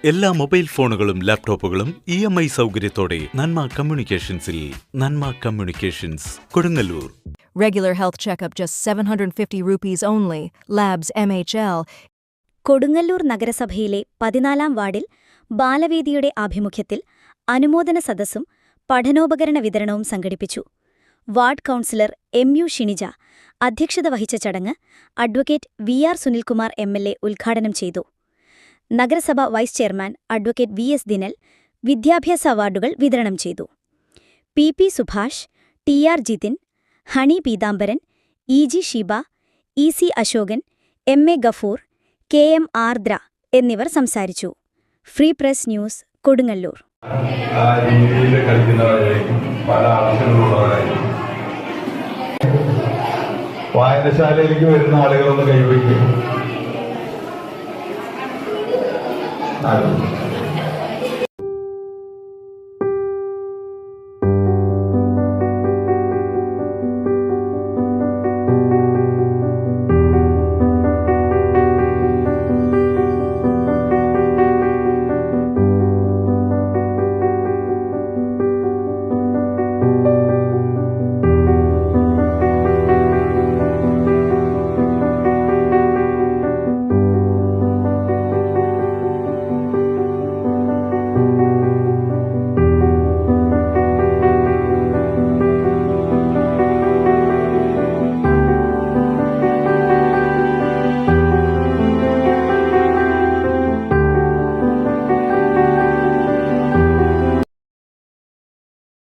എല്ലാ മൊബൈൽ ഫോണുകളും ലാപ്ടോപ്പുകളും EMI സൗകര്യത്തോടെ നന്മ കമ്മ്യൂണിക്കേഷൻസിൽ. നന്മ communications, Kodungallur. Regular health checkup just 750 rupees only. Labs MHL. Kodungallur നഗരസഭയിലെ 14-ാം വാർഡിൽ ബാലവേദിയുടെ ആഭിമുഖ്യത്തിൽ അനുമോദന സദസ്സും പഠനോപകരണ വിതരണവും സംഘടിപ്പിച്ചു. വാർഡ് കൗൺസിലർ MU ഷിനിജ അധ്യക്ഷത വഹിച്ച ചടങ്ങ് അഡ്വക്കേറ്റ് VR സുനിൽകുമാർ MLA ഉദ്ഘാടനം ചെയ്തു. നഗരസഭ vice chairman advocate VS Dinal വിദ്യാഭ്യാസ അവാർഡുകൾ വിതരണം ചെയ്തു. PP Subhash, TR Jithin, Honey Peethambaran, EG Sheeba, EC Ashokan, MA Gafoor, KM Ardra എന്നിവർ സംസാരിച്ചു. Free press news, Kodungallur. വായനശാലയിലേക്ക് വരുന്ന ആളുകളൊന്ന് കൈവയ്ക്കും.